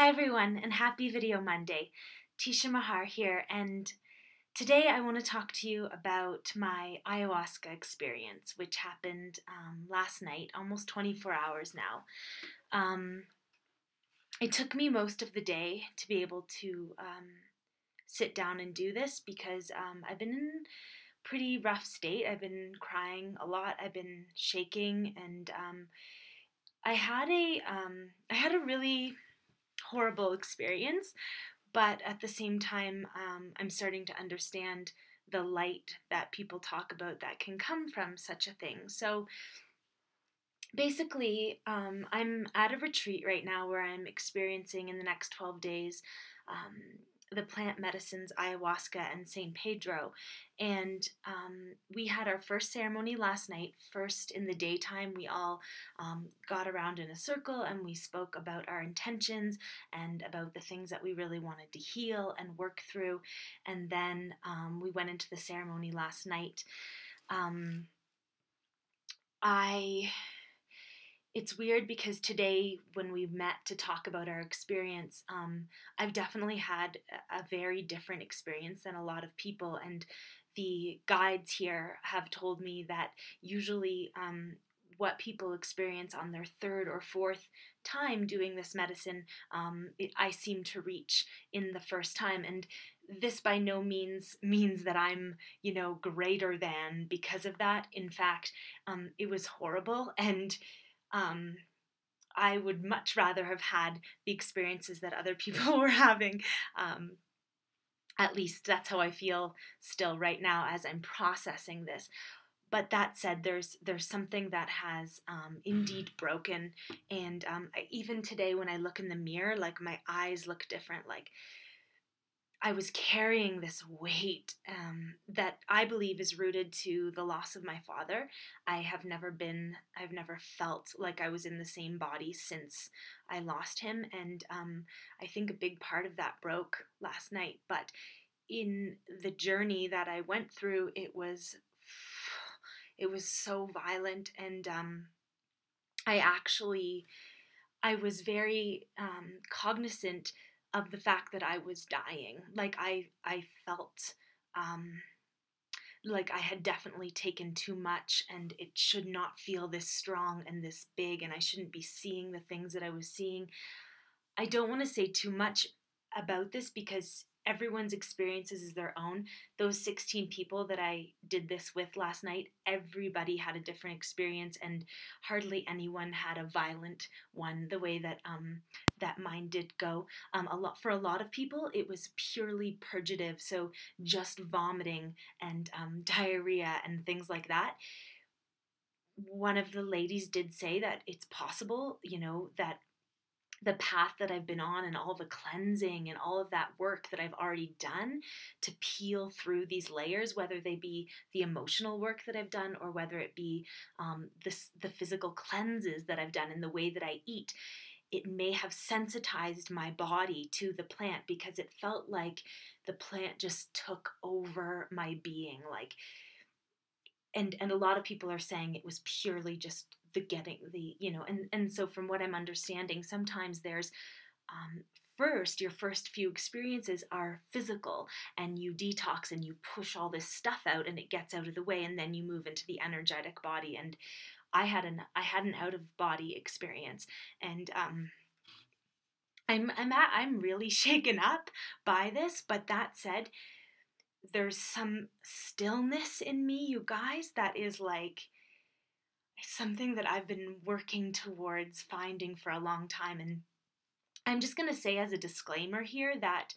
Hi everyone and happy Video Monday. Teshia Maher here, and today I want to talk to you about my ayahuasca experience, which happened last night, almost 24 hours now. It took me most of the day to be able to sit down and do this because I've been in a pretty rough state. I've been crying a lot. I've been shaking, and I had a really horrible experience, but at the same time, I'm starting to understand the light that people talk about that can come from such a thing. So basically, I'm at a retreat right now where I'm experiencing in the next 12 days the plant medicines ayahuasca and San Pedro. And we had our first ceremony last night. First, in the daytime, we all got around in a circle and we spoke about our intentions and about the things that we really wanted to heal and work through. And then we went into the ceremony last night. It's weird because today, when we met to talk about our experience, I've definitely had a very different experience than a lot of people. And the guides here have told me that usually what people experience on their third or fourth time doing this medicine, I seem to reach in the first time. And this by no means means that I'm, greater than because of that. In fact, it was horrible, and I would much rather have had the experiences that other people were having. At least that's how I feel still right now as I'm processing this. But that said, there's something that has indeed broken, and even today when I look in the mirror, like my eyes look different. Like I was carrying this weight that I believe is rooted to the loss of my father. I've never felt like I was in the same body since I lost him. And I think a big part of that broke last night. But in the journey that I went through, it was so violent. And I was very cognizant of the fact that I was dying. Like I felt like I had definitely taken too much, and it should not feel this strong and this big, and I shouldn't be seeing the things that I was seeing. I don't want to say too much about this because everyone's experiences is their own. Those 16 people that I did this with last night, everybody had a different experience, and hardly anyone had a violent one the way that that mine did go. For a lot of people, it was purely purgative, so just vomiting and diarrhea and things like that. One of the ladies did say that it's possible, that the path that I've been on and all the cleansing and all of that work that I've already done to peel through these layers, whether they be the emotional work that I've done or whether it be the physical cleanses that I've done and the way that I eat, it may have sensitized my body to the plant because it felt like the plant just took over my being. And a lot of people are saying it was purely just the getting the, and so from what I'm understanding, sometimes there's your first few experiences are physical, and you detox and you push all this stuff out and it gets out of the way, and then you move into the energetic body. And I had an out of body experience, and I'm really shaken up by this. But that said, there's some stillness in me, you guys, that is like something that I've been working towards finding for a long time. And I'm just going to say as a disclaimer here that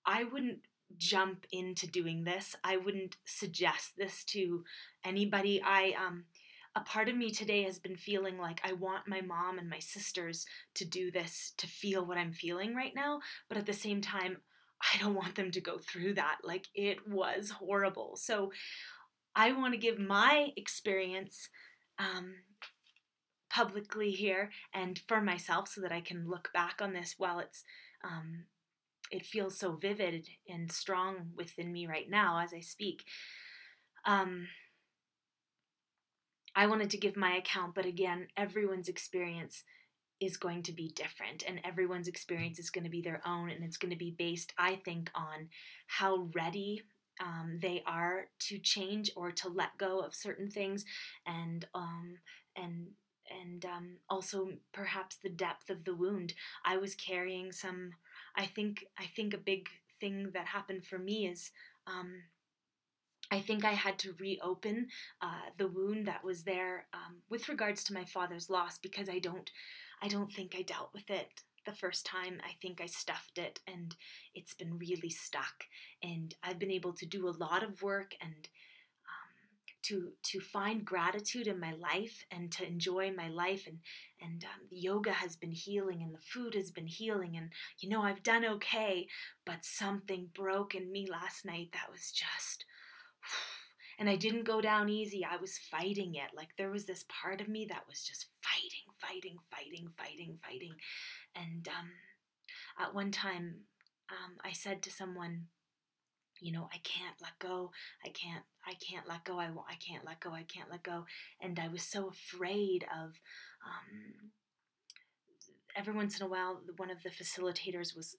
I wouldn't jump into doing this. I wouldn't suggest this to anybody. A part of me today has been feeling like I want my mom and my sisters to do this, to feel what I'm feeling right now. But at the same time, I don't want them to go through that. Like, it was horrible. So I want to give my experience publicly here and for myself so that I can look back on this while it feels so vivid and strong within me right now as I speak. I wanted to give my account, but again, everyone's experience is going to be different, and everyone's experience is going to be their own, and it's going to be based, I think, on how ready they are to change or to let go of certain things, and and also perhaps the depth of the wound. I was carrying some. I think a big thing that happened for me is. I think I had to reopen the wound that was there with regards to my father's loss, because I don't think I dealt with it the first time. I think I stuffed it, and it's been really stuck. And I've been able to do a lot of work, and to find gratitude in my life, and to enjoy my life, and the yoga has been healing, and the food has been healing, and I've done okay. But something broke in me last night that was just. And I didn't go down easy. I was fighting it. Like, there was this part of me that was just fighting. And at one time, I said to someone, I can't let go. I can't let go. I can't let go. I can't let go. And I was so afraid of. Every once in a while, one of the facilitators was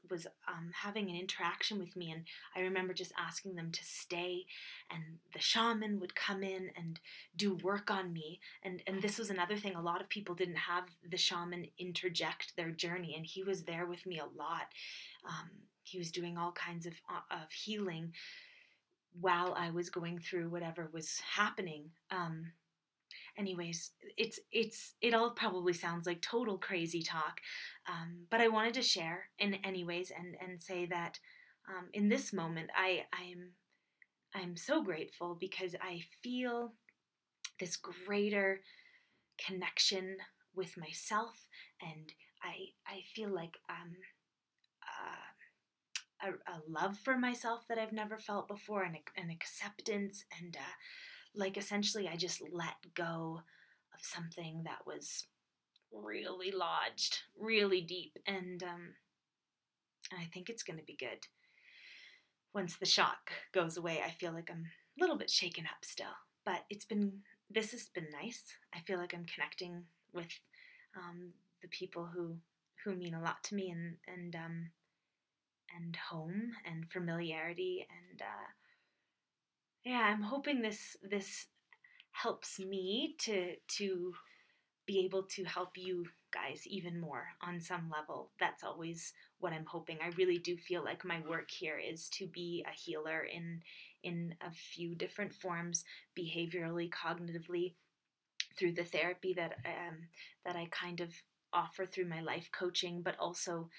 having an interaction with me, and I remember just asking them to stay, and the shaman would come in and do work on me. And this was another thing: a lot of people didn't have the shaman interject their journey, and he was there with me a lot. He was doing all kinds of healing while I was going through whatever was happening. Anyways, it all probably sounds like total crazy talk, but I wanted to share in anyways, and say that in this moment I'm so grateful, because I feel this greater connection with myself, and I feel like a love for myself that I've never felt before, and an acceptance, and like, essentially I just let go of something that was really lodged, really deep, and I think it's going to be good. Once the shock goes away, I feel like I'm a little bit shaken up still, but this has been nice. I feel like I'm connecting with the people who mean a lot to me, and home and familiarity, and yeah, I'm hoping this helps me to be able to help you guys even more on some level. That's always what I'm hoping. I really do feel like my work here is to be a healer in a few different forms, behaviorally, cognitively, through the therapy that I kind of offer through my life coaching, but also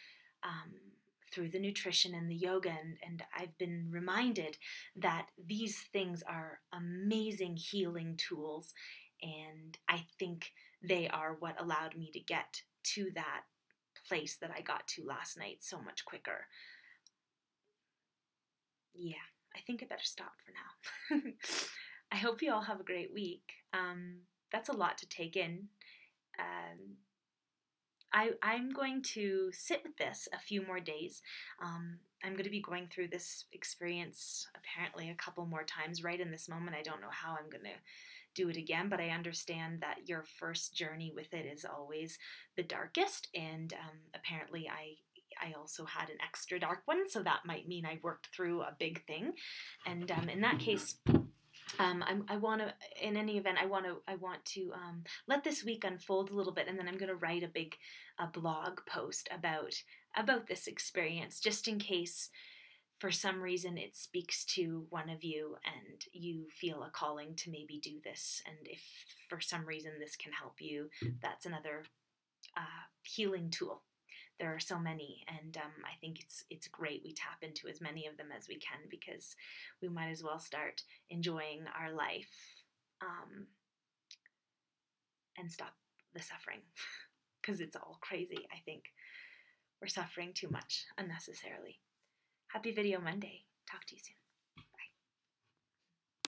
through the nutrition and the yoga. And I've been reminded that these things are amazing healing tools, and I think they are what allowed me to get to that place that I got to last night so much quicker. Yeah, I think I better stop for now. I hope you all have a great week. That's a lot to take in. I'm going to sit with this a few more days. I'm going to be going through this experience apparently a couple more times. Right in this moment, I don't know how I'm going to do it again, but I understand that your first journey with it is always the darkest, and apparently I also had an extra dark one, so that might mean I worked through a big thing, and in that case, I want to, in any event, I want to let this week unfold a little bit, and then I'm going to write a blog post about this experience, just in case for some reason it speaks to one of you and you feel a calling to maybe do this. And if for some reason this can help you, that's another healing tool. There are so many, and I think it's great we tap into as many of them as we can, because we might as well start enjoying our life and stop the suffering, because it's all crazy. I think we're suffering too much unnecessarily. Happy Video Monday. Talk to you soon.